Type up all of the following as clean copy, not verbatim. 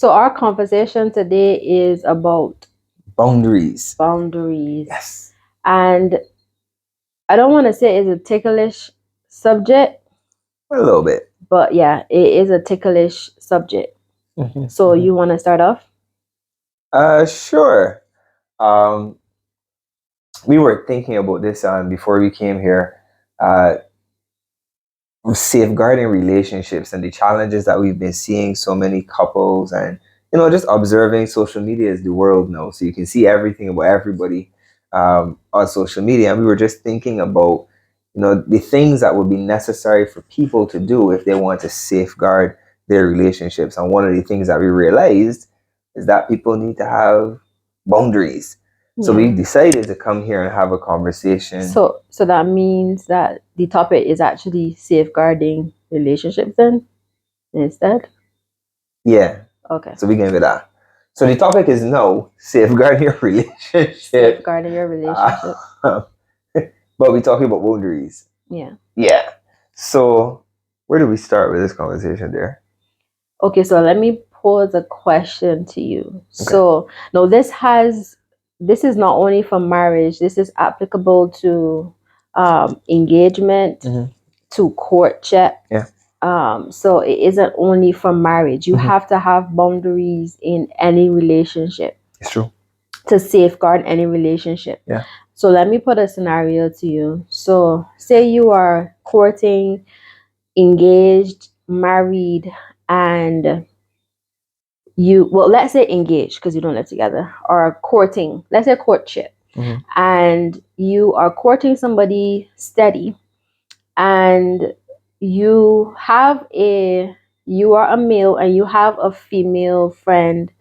So our conversation today is about Boundaries. boundaries. Yes. And I don't want to say it's a ticklish subject, A little bit. but yeah, it is a ticklish subject. So you want to start off? Sure. Um, we were thinking about this before we came here. Uh, Safeguarding relationships and the challenges that we've been seeing so many couples, and just observing social media is the world now, so you can see everything about everybody on social media. And we were just thinking about the things that would be necessary for people to do if they want to safeguard their relationships. And one of the things that we realized is that people need to have boundaries. So we decided to come here and have a conversation. So that means that the topic is actually safeguarding relationships then instead? Yeah. Okay. So we can with that. So the topic is no, safeguarding your relationship. Safeguarding your relationship. But we're talking about boundaries. Yeah. Yeah. So where do we start with this conversation there? Okay, so let me pose a question to you. Okay. So no, this is not only for marriage, this is applicable to engagement, to courtship. Yeah. So it isn't only for marriage. You have to have boundaries in any relationship. It's true. To safeguard any relationship. Yeah. So let me put a scenario to you. So say you are courting, engaged, married, and let's say engaged because you don't live together, or courting, let's say courtship. And you are courting somebody steady, and you are a male and you have a female friend.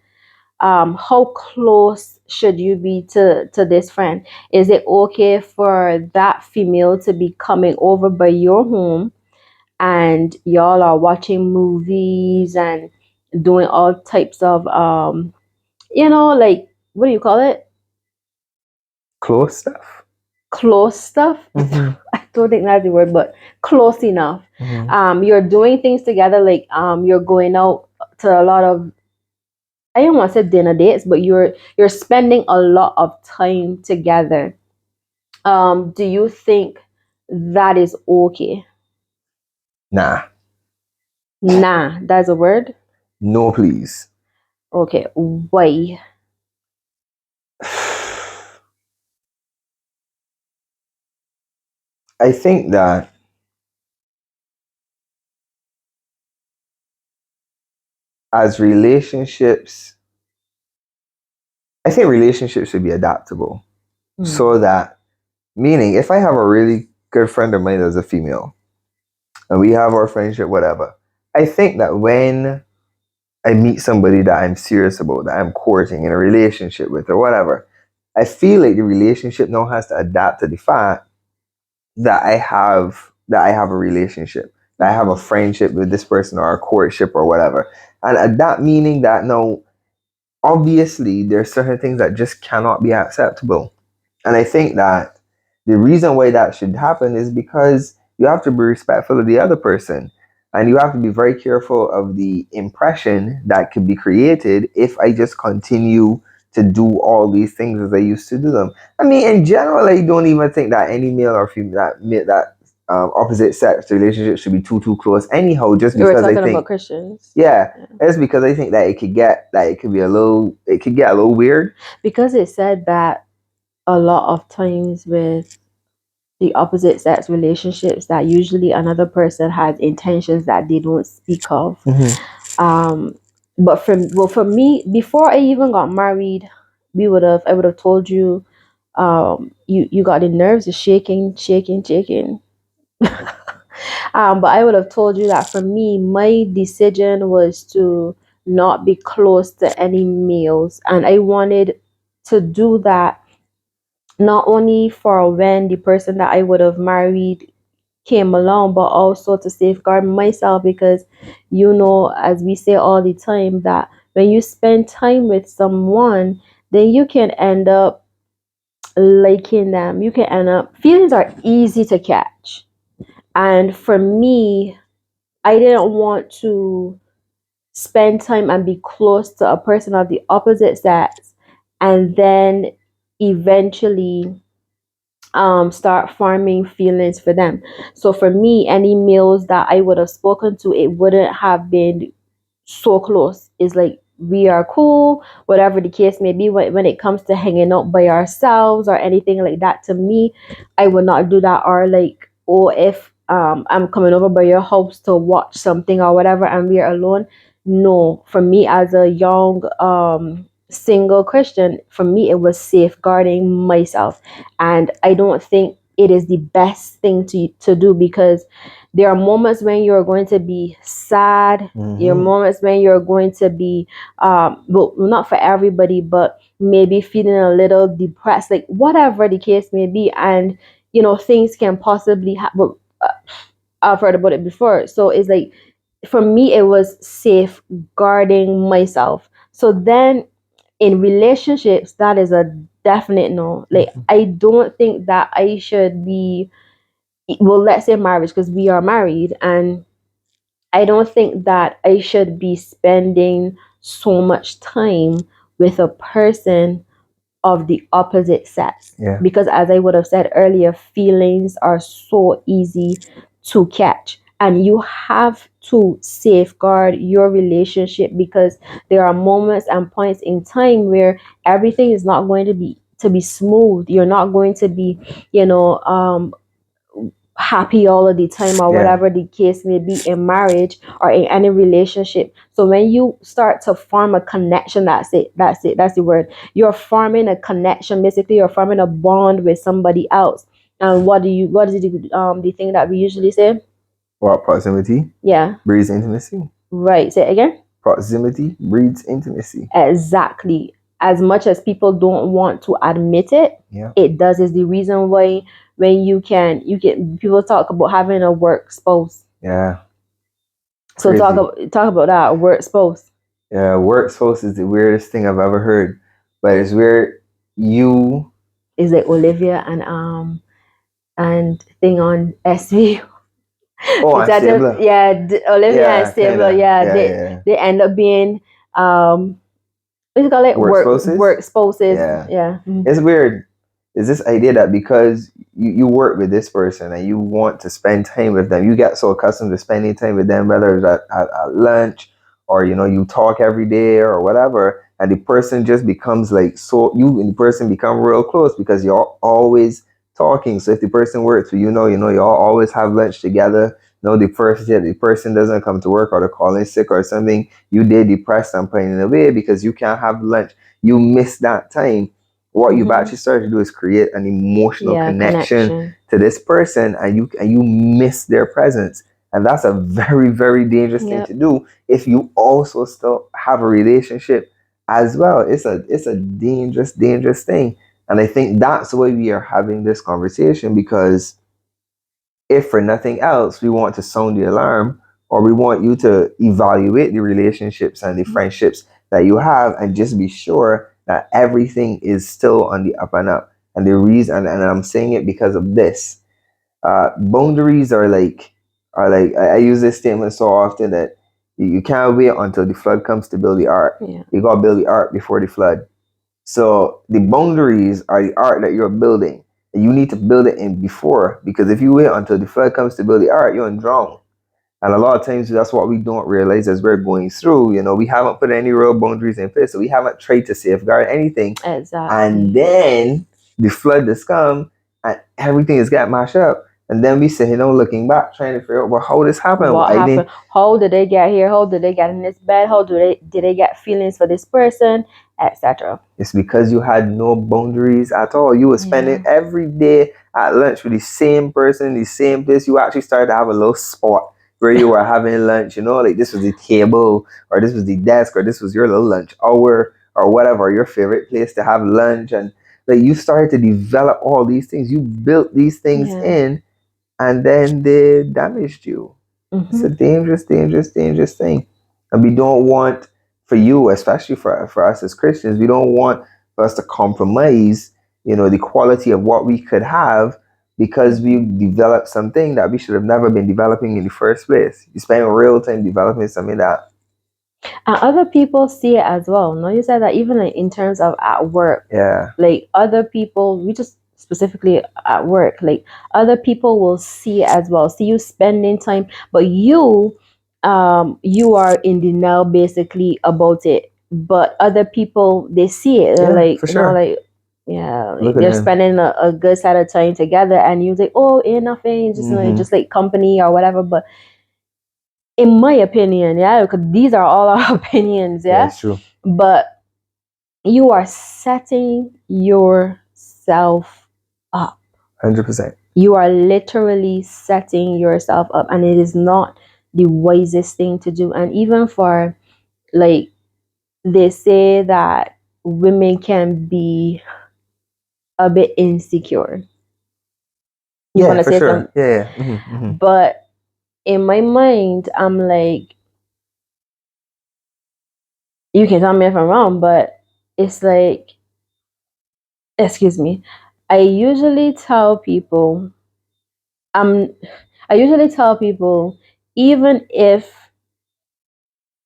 How close should you be to this friend? Is it okay for that female to be coming over by your home and y'all are watching movies and doing all types of like, what do you call it? Close stuff. Close stuff. I don't think that's the word, but close enough. You're doing things together, like you're going out to a lot of, I don't want to say dinner dates, but you're spending a lot of time together. Do you think that is okay? Nah. Nah, that's a word. No, please. Okay, why? I think that as relationships, I think relationships should be adaptable. So that, meaning, if I have a really good friend of mine that's a female and we have our friendship, whatever, I think that when I meet somebody that I'm serious about, that I'm courting in a relationship with or whatever, I feel like the relationship now has to adapt to the fact that I have a relationship, that I have a friendship with this person or a courtship or whatever. And that meaning that now, obviously, there's certain things that just cannot be acceptable. And I think that the reason why that should happen is because you have to be respectful of the other person. And you have to be very careful of the impression that could be created if I just continue to do all these things as I used to do them. I mean, in general, I don't even think that any male or female, that opposite sex relationship should be too close. Anyhow, just You were because I talking think about Christians. yeah, it's because I think that it could get a little weird. Because it said that a lot of times with the opposite sex relationships, that usually another person has intentions that they don't speak of. But for me, before I even got married, I would have told you, you got the nerves are shaking. But I would have told you that for me, my decision was to not be close to any males, and I wanted to do that not only for when the person that I would have married came along, but also to safeguard myself, because as we say all the time, that when you spend time with someone, then you can end up liking them. You can end up, feelings are easy to catch. And for me, I didn't want to spend time and be close to a person of the opposite sex, and then eventually start forming feelings for them. So for me, any males that I would have spoken to, it wouldn't have been so close. It's like we are cool, whatever the case may be. When it comes to hanging out by ourselves or anything like that, to me, I would not do that. Or like, or if I'm coming over by your house to watch something or whatever, and we are alone. No, for me as a young single Christian, for me it was safeguarding myself, and I don't think it is the best thing to do, because there are moments when you're going to be sad. There are moments when you're going to be well, not for everybody, but maybe feeling a little depressed, like whatever the case may be. And things can possibly happen. I've heard about it before. So it's like, for me it was safeguarding myself. So then in relationships, that is a definite no. Like, I don't think that I should be, well, let's say marriage, because we are married, and I don't think that I should be spending so much time with a person of the opposite sex. Yeah. Because as I would have said earlier, feelings are so easy to catch. And you have to safeguard your relationship, because there are moments and points in time where everything is not going to be smooth. You're not going to be, happy all of the time, or Yeah. whatever the case may be, in marriage or in any relationship. So when you start to form a connection, that's the word, you're forming a connection. Basically, you're forming a bond with somebody else. And what is the thing that we usually say? What, proximity Yeah, breeds intimacy? right. Say it again. Proximity breeds intimacy. Exactly. As much as people don't want to admit it, Yeah. it does. Is the reason why when you can people talk about having a work spouse. Yeah. So Crazy. talk about that, work spouse. Yeah, work spouse is the weirdest thing I've ever heard. But it's where you Is like Olivia and thing on SV. Oh, Is and that Stabler. Olivia and Yeah, Stabler? kinda. Yeah, Yeah, they yeah. they end up being what do you call it? Work spouses? Work spouses. Yeah. Yeah. Mhm. It's weird. Is this idea that because you work with this person and you want to spend time with them, you get so accustomed to spending time with them, whether it's at lunch or you talk every day or whatever, and the person just becomes like, so you and the person become real close because you're always talking. So if the person works, you all always have lunch together. No, the person doesn't come to work or they're calling sick or something, you did depressed and pining away because you can't have lunch. You miss that time. What you've actually started to do is create an emotional connection to this person, and you miss their presence, and that's a very, very dangerous thing to do if you also still have a relationship as well. It's a dangerous thing. And I think that's why we are having this conversation, because if for nothing else, we want to sound the alarm, or we want you to evaluate the relationships and the friendships that you have, and just be sure that everything is still on the up and up. And the reason, and I'm saying it because of this, boundaries are like I use this statement so often that you can't wait until the flood comes to build the ark. Yeah. You gotta build the ark before the flood. So the boundaries are the art that you're building. And you need to build it in before, because if you wait until the flood comes to build the art, you're gonna drown. And a lot of times that's what we don't realize as we're going through. We haven't put any real boundaries in place. So we haven't tried to safeguard anything. Exactly. And then the flood has come and everything is got mashed up. And then we sit here looking back, trying to figure out, well, how this happened. What happened? How did they get here? How did they get in this bed? How did they get feelings for this person, etc.? It's because you had no boundaries at all. You were spending every day at lunch with the same person, the same place. You actually started to have a little spot where you were having lunch. Like this was the table, or this was the desk, or this was your little lunch hour, or whatever, your favorite place to have lunch. And like you started to develop all these things. You built these things in, and then they damaged you. It's a dangerous, dangerous, dangerous thing. And we don't want, for you, especially for us as Christians, we don't want for us to compromise, the quality of what we could have, because we developed something that we should have never been developing in the first place. You spend real time developing something that And other people see it as well. No, you said that even like in terms of at work, Yeah. like other people, we just specifically at work, like other people will see it as well. See you spending time, but you are in denial basically about it. But other people, they see it. They're Yeah, like, for sure. like, yeah, like Look at they're them. spending a good side of time together, and you like, oh, ain't nothing, Mm-hmm. just like company or whatever. But in my opinion, yeah, because these are all our opinions, Yeah, yeah. it's true. But you are setting yourself up. 100%. You are literally setting yourself up, and it is not the wisest thing to do. And even for like, they say that women can be a bit insecure. You Yeah, want to for say sure. something? Yeah, yeah. Mm-hmm. Mm-hmm. But in my mind, I'm like, you can tell me if I'm wrong, but it's like, excuse me, I usually tell people, um, I usually tell people, even if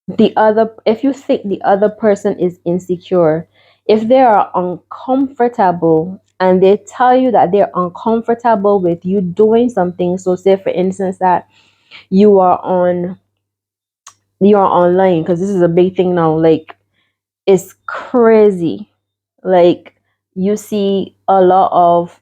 you think the other person is insecure, if they are uncomfortable and they tell you that they're uncomfortable with you doing something, so say for instance that you are on you are online, because this is a big thing now, like it's crazy, like you see a lot of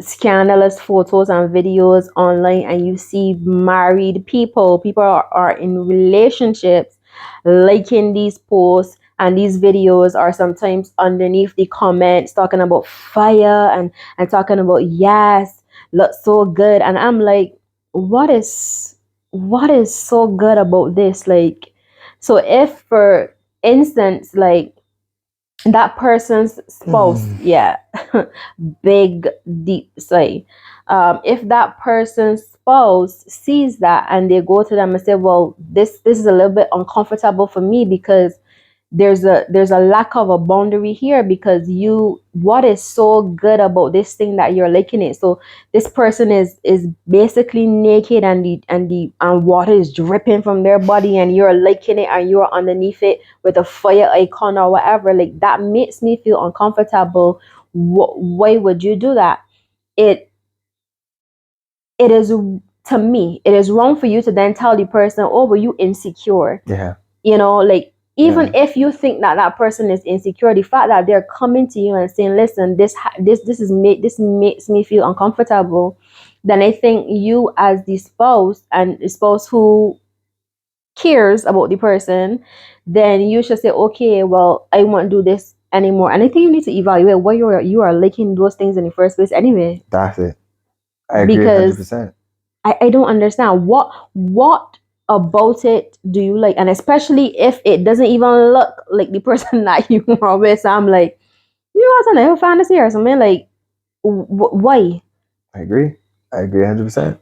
scandalous photos and videos online, and you see married people are in relationships liking these posts, and these videos are sometimes underneath the comments talking about fire and talking about yes, look so good. And I'm like, what is so good about this? Like, so if for instance, like that person's spouse, Mm. yeah, big deep say, if that person's spouse sees that and they go to them and say, well, this is a little bit uncomfortable for me, because there's a lack of a boundary here, because what is so good about this thing that you're liking it? So this person is basically naked, and water is dripping from their body, and you're liking it, and you're underneath it with a fire icon or whatever. Like, that makes me feel uncomfortable. Why would you do that? It it is, to me, it is wrong for you to then tell the person, oh, were you insecure? Yeah. Like, even Yeah. if you think that that person is insecure, the fact that they're coming to you and saying, listen, this makes me feel uncomfortable, then I think you, as the spouse, and the spouse who cares about the person, then you should say, okay, well, I won't do this anymore. And I think you need to evaluate why you are liking those things in the first place anyway. That's it. I agree Because 100%. I don't understand what about it do you like, and especially if it doesn't even look like the person that you are with. So I'm like, you want to know fantasy or something, like, why? I agree. I agree 100%.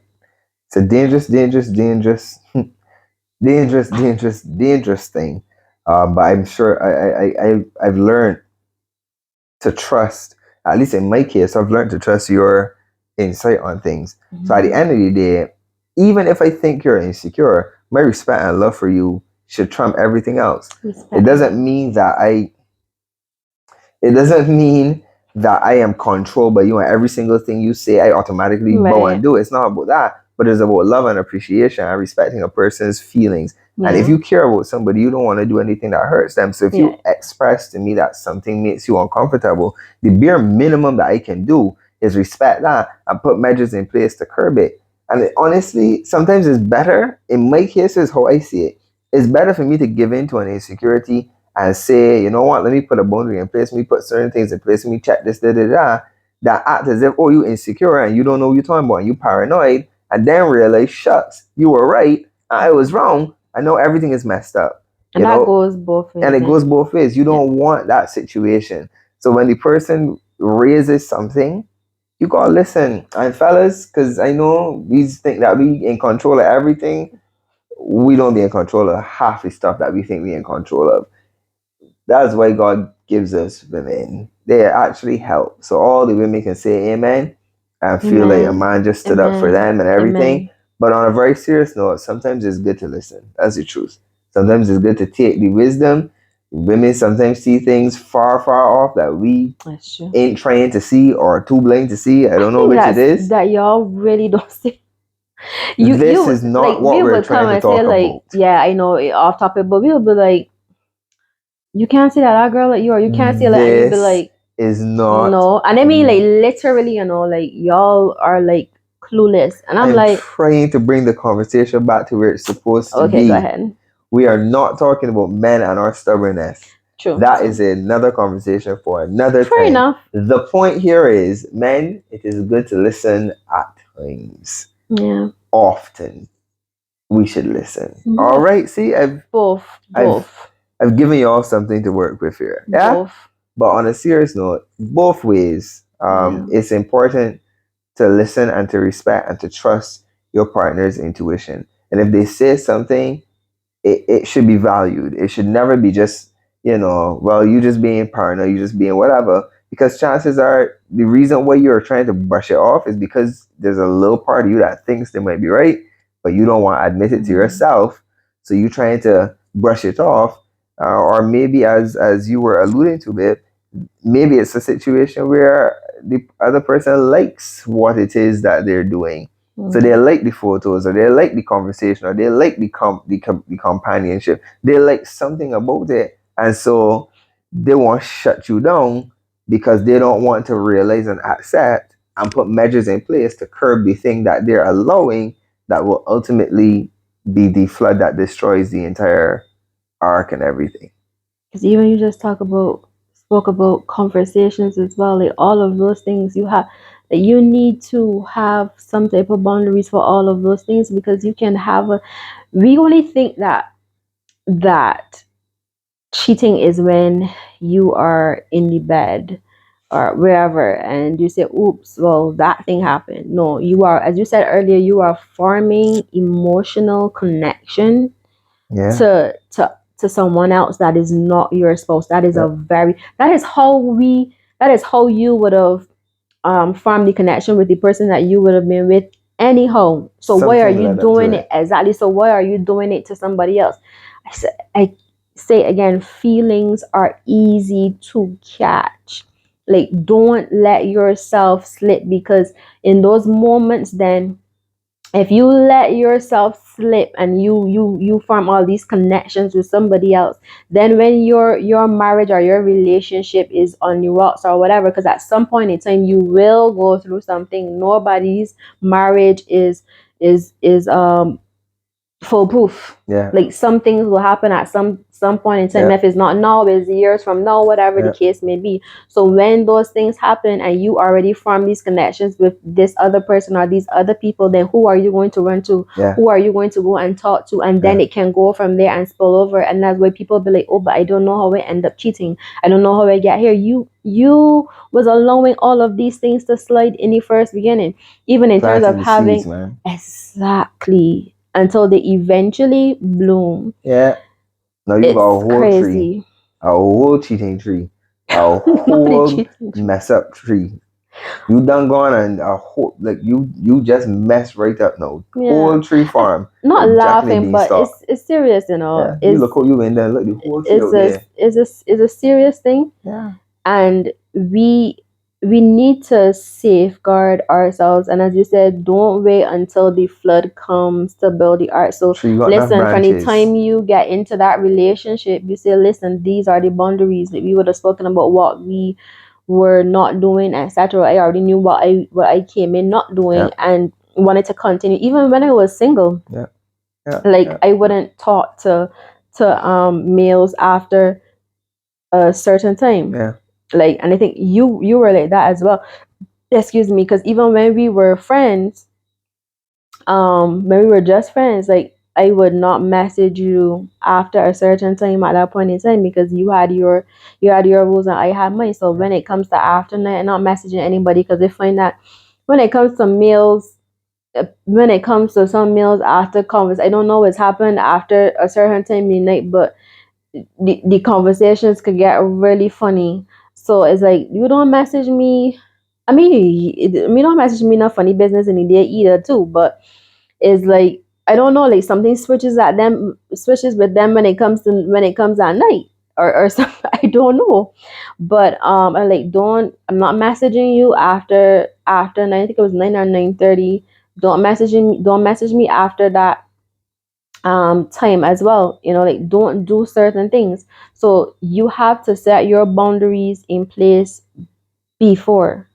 It's a dangerous, dangerous, dangerous, dangerous, dangerous, dangerous thing. But I'm sure I've learned to trust, at least in my case, I've learned to trust your insight on things. So at the end of the day, even if I think you're insecure, my respect and love for you should trump everything else. It Respect. doesn't mean that it doesn't mean that I am controlled by you and every single thing you say I automatically bow and Right. do. It's not about that, but it's about love and appreciation and respecting a person's feelings. And if Yeah. you care about somebody, you don't want to do anything that hurts them. So if Yeah. you express to me that something makes you uncomfortable, the bare minimum that I can do is respect that and put measures in place to curb it. And honestly, sometimes it's better, in my case, is how I see it. It's better for me to give in to an insecurity and say, you know what, let me put a boundary in place, let me put certain things in place, let me check this, that act as if, oh, you insecure and you don't know what you're talking about and you paranoid, and then realize, shucks, you were right, and I was wrong, I know everything is messed up, And you that know, goes both and ways. it goes both ways. You don't want that situation. So when the person raises something, you gotta listen. And fellas, because I know we think that we in control of everything, we don't be in control of half the stuff that we think we in control of. That's why God gives us women. They actually help. So all the women can say amen and feel like a Amen. man just stood up for Amen. them and everything. Amen. But on a very serious note, sometimes it's good to listen. That's the truth. Sometimes it's good to take the wisdom. Women sometimes see things far, far off that we That's true. ain't trying to see or too blind to see. I don't know which it is. That y'all really don't see. This is not like, what we we're would come trying to and say talk like, about. yeah, I know off topic, but we would be like, you can't say that girl like you, or you can't say that, and you'd be This like, is not. no. And I mean, like, literally, you know, like, y'all are like clueless, and I'm like, trying to bring the conversation back to where it's supposed to okay, be. go ahead. We are not talking about men and our stubbornness. True. That is another conversation for another Fair time. enough. The point here is, men, it is good to listen at times. Yeah. Often, we should listen. Both. All right. See, both. I've given you all something to work with here. Yeah. Both. But on a serious note, both ways, it's important to listen and to respect and to trust your partner's intuition. And if they say something, it should be valued. It should never be just, well, you just being paranoid, you just being whatever. Because chances are the reason why you're trying to brush it off is because there's a little part of you that thinks they might be right, but you don't want to admit it to yourself. So you're trying to brush it off. Or maybe as you were alluding to it, maybe it's a situation where the other person likes what it is that they're doing. So they like the photos, or they like the conversation, or they like the companionship. They like something about it, and so they won't shut you down because they don't want to realize and accept and put measures in place to curb the thing that they're allowing that will ultimately be the flood that destroys the entire arc and everything. Because even you just spoke about conversations as well, like all of those things you have, that you need to have some type of boundaries for all of those things, because you can have we only think that cheating is when you are in the bed or wherever and you say, oops, well, that thing happened. No, you are, as you said earlier, you are forming emotional connection to someone else that is not your spouse. That is that is how you would have formed the connection with the person that you would have been with anyhow. So why are you doing it exactly? So why are you doing it to somebody else? I say again, feelings are easy to catch. Like, don't let yourself slip, because in those moments, then if you let yourself slip and you form all these connections with somebody else, then when your marriage or your relationship is on the rocks or whatever, because at some point in time you will go through something. Nobody's marriage is foolproof. Like, some things will happen at some point in time. If it's not now, it's years from now, whatever the case may be. So when those things happen and you already form these connections with this other person or these other people, then who are you going to run to? Who are you going to go and talk to? And then it can go from there and spill over. And that's why people be like, oh, but I don't know how I end up cheating. I don't know how I get here. You was allowing all of these things to slide in the first beginning, even in terms of having exactly, until they eventually bloom. Yeah. Now you got a whole tree. A whole cheating tree. A whole mess up tree. You done gone and a whole, like, you just messed right up now. Whole tree farm. Not laughing, but it's serious, you know. You look how you in there, look, the whole tree out there. It's a serious thing. Yeah. And we need to safeguard ourselves, and as you said, don't wait until the flood comes to build the ark. So listen, from the time you get into that relationship, you say, listen, these are the boundaries. That we would have spoken about what we were not doing, etc. I already knew what I came in not doing and wanted to continue even when I was single. I wouldn't talk to males after a certain time. And I think you were like that as well. Excuse me, because even when we were friends, when we were just friends, like, I would not message you after a certain time at that point in time, because you had your rules and I had mine. So when it comes to after night, I'm not messaging anybody, because I find that when it comes to meals, some meals after converse, I don't know what's happened after a certain time in the night, but the conversations could get really funny. So it's like, you don't message me. I mean, you don't message me no funny business in the day either too. But it's like, I don't know, like something switches with them when it comes at night or something. I don't know. But I like I'm not messaging you after nine, I think it was 9 or 9:30. Don't message me after that time as well. Like don't do certain things. So you have to set your boundaries in place before.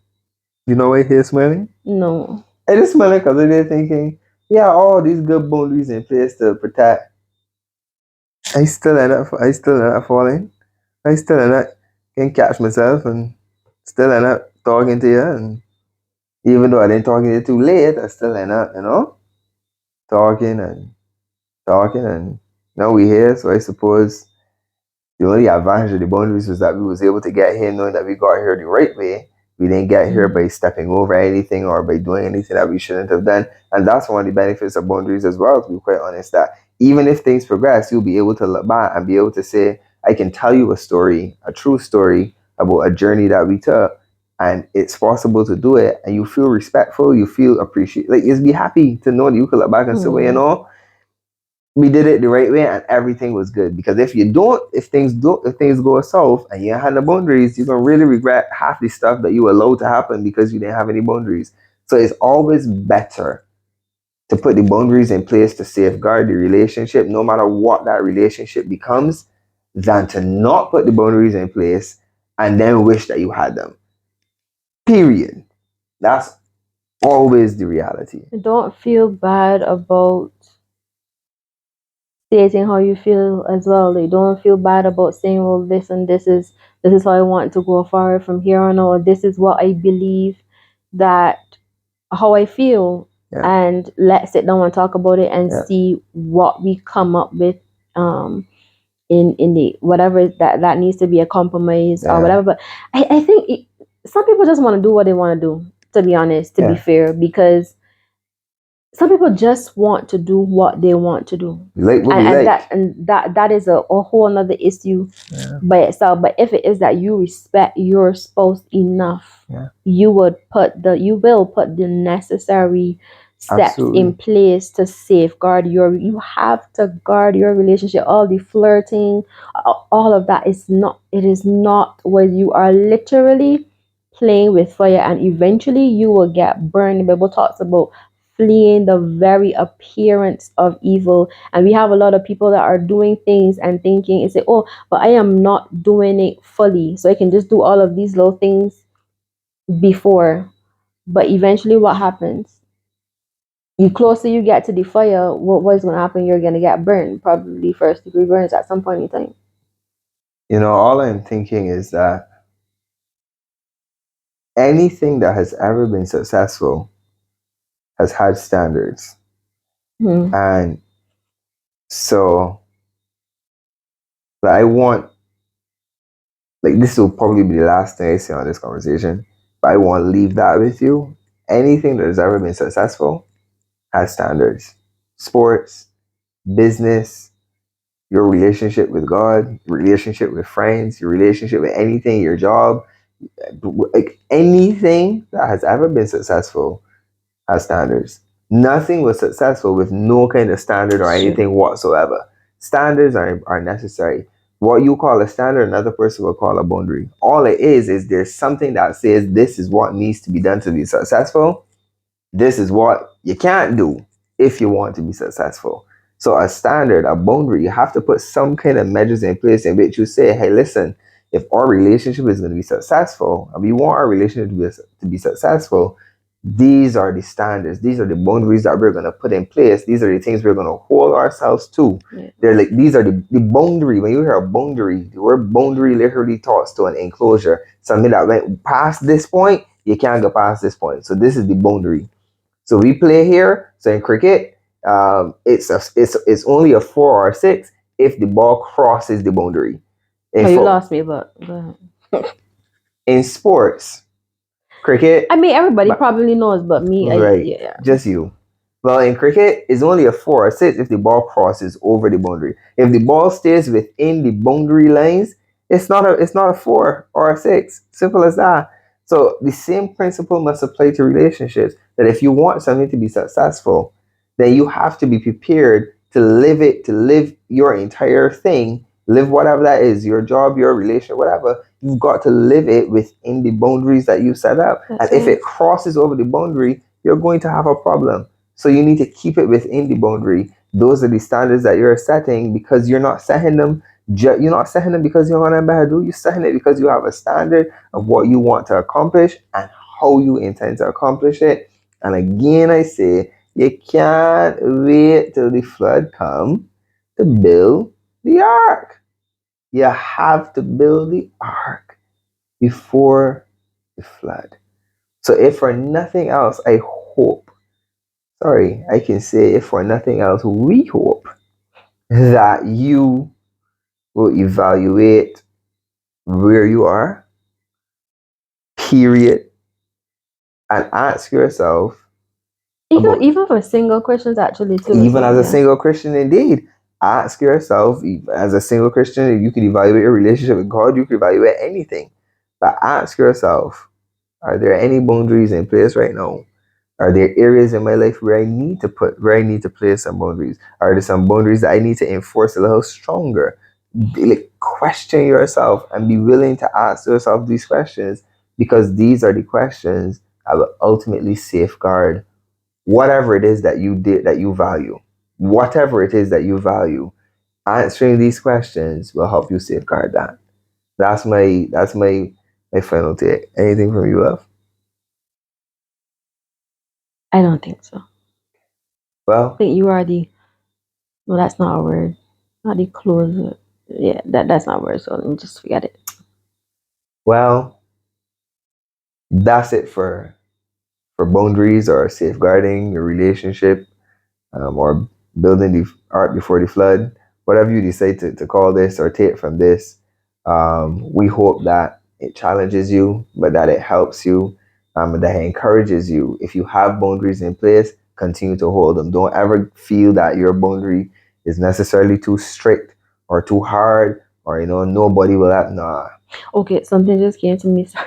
You know why he's smiling? No. I just smiling because they're thinking, yeah, all these good boundaries in place to protect. I still end up falling. I still end up can catch myself and still end up talking to you. And even though I didn't talk to you too late, I still end up, talking and talking. And now we here. So I suppose the only advantage of the boundaries was that we was able to get here knowing that we got here the right way. We didn't get here by stepping over anything or by doing anything that we shouldn't have done. And that's one of the benefits of boundaries as well, to be quite honest, that even if things progress, you'll be able to look back and be able to say, I can tell you a story, a true story about a journey that we took. And it's possible to do it, and you feel respectful, you feel appreciated. Like, just be happy to know that you could look back and say, well, we did it the right way and everything was good. Because if things go south and you had the boundaries, you're gonna really regret half the stuff that you allowed to happen because you didn't have any boundaries. So it's always better to put the boundaries in place to safeguard the relationship, no matter what that relationship becomes, than to not put the boundaries in place and then wish that you had them. Period. That's always the reality. Don't feel bad about stating how you feel as well. Like don't feel bad about saying, well, this is how I want to go forward from here on out. This is what I believe, that how I feel, Yeah. and let's sit down and talk about it and Yeah. see what we come up with in the whatever that needs to be a compromise or Yeah. whatever. But I think some people just want to do what they want to do, to be honest, to be Yeah. fair, because some people just want to do what they want to do. We like what we and like. that is a whole another issue Yeah. by itself. But if it is that you respect your spouse enough, Yeah. you will put the necessary steps Absolutely. in place to safeguard you have to guard your relationship. All the flirting, all of that is not where you are literally playing with fire, and eventually you will get burned. The Bible talks about fleeing the very appearance of evil. And we have a lot of people that are doing things and thinking and say, oh, but I am not doing it fully, so I can just do all of these little things before. But eventually what happens? You closer you get to the fire, what's going to happen? You're going to get burned, probably first degree burns at some point in time. All I'm thinking is that anything that has ever been successful has had standards. And so, I want, this will probably be the last thing I say on this conversation, but I want to leave that with you. Anything that has ever been successful has standards. Sports, business, your relationship with God, your relationship with friends, your relationship with anything, your job, like anything that has ever been successful has standards. Nothing was successful with no kind of standard or anything whatsoever. Standards are necessary. What you call a standard, another person will call a boundary. All it is there's something that says this is what needs to be done to be successful. This is what you can't do if you want to be successful. So a standard, a boundary, you have to put some kind of measures in place in which you say, hey, listen, if our relationship is going to be successful and we want our relationship to be successful, these are the standards. These are the boundaries that we're going to put in place. These are the things we're going to hold ourselves to. Yeah. They're like, these are the boundary. When you hear a boundary, the word boundary literally talks to an enclosure. Something that went past this point, you can't go past this point. So this is the boundary. So we play here. So in cricket, it's only a 4 or a 6 if the ball crosses the boundary. You lost me, but in sports, cricket. I mean, everybody probably knows, but me, right? Just you. Well, in cricket, it's only a 4 or 6 if the ball crosses over the boundary. If the ball stays within the boundary lines, it's not a 4 or a 6. Simple as that. So the same principle must apply to relationships. That if you want something to be successful, then you have to be prepared to live it, to live your entire thing, live whatever that is, your job, your relation, whatever. You've got to live it within the boundaries that you set up. That's And if right. it crosses over the boundary, you're going to have a problem. So you need to keep it within the boundary. Those are the standards that you're setting, because you're not setting them. You're not setting them because you want to do. You're setting it because you have a standard of what you want to accomplish and how you intend to accomplish it. And again, I say, you can't wait till the flood come to build the ark. You have to build the ark before the flood. So if for nothing else, I can say, if for nothing else, we hope that you will evaluate where you are, period, and ask yourself about, Even for single Christians, actually, too. even So as a yeah. single Christian, indeed, ask yourself, as a single Christian, you can evaluate your relationship with God, you can evaluate anything, but ask yourself, are there any boundaries in place right now? Are there areas in my life where I need to place some boundaries? Are there some boundaries that I need to enforce a little stronger? Like, question yourself and be willing to ask yourself these questions, because these are the questions that will ultimately safeguard whatever it is that you did, that you value. Whatever it is that you value, answering these questions will help you safeguard that. That's my final take. Anything from you, love? I don't think so. I Well, think you are the. No, that's not a word. Not the closer. Yeah, that's not a word. So let me just forget it. well, that's it for boundaries or safeguarding your relationship, or building the art before the flood, whatever you decide to call this or take from this. We hope that it challenges you, but that it helps you, that it encourages you. If you have boundaries in place, continue to hold them. Don't ever feel that your boundary is necessarily too strict or too hard, or nobody will have. Nah. Okay, something just came to me. Sorry.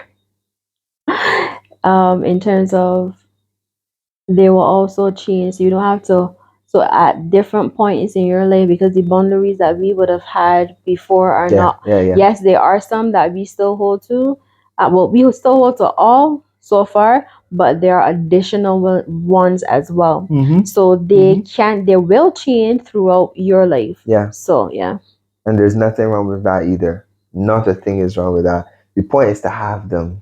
In terms of, they will also change. So you don't have to. So at different points in your life, because the boundaries that we would have had before are Yeah, not. yeah, yeah. Yes, there are some that we still hold to. Well, we still hold to all so far, but there are additional ones as well. Mm-hmm. So they will change throughout your life. Yeah. So yeah. And there's nothing wrong with that either. Not a thing is wrong with that. The point is to have them.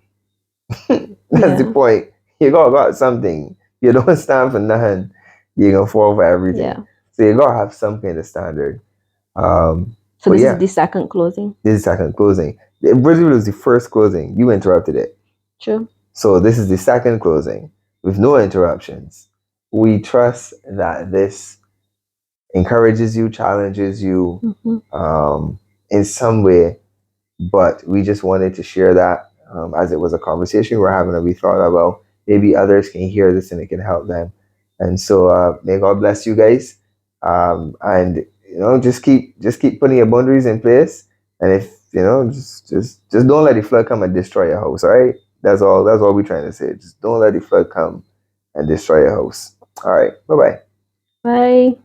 That's the Yeah. point. You got something. You don't stand for nothing. You're gonna fall for everything. Yeah. So you gotta have some kind of standard. So But this is yeah, the second closing. this is second closing. It really was the first closing. You interrupted it. True. So this is the second closing with no interruptions. We trust that this encourages you, challenges you, Mm-hmm. in some way, but we just wanted to share that, as it was a conversation we're having, and we thought about maybe others can hear this and it can help them. And so, may God bless you guys, and just keep putting your boundaries in place. And if just don't let the flood come and destroy your house. All right, that's all we're trying to say. Just don't let the flood come and destroy your house. All right, bye bye. Bye.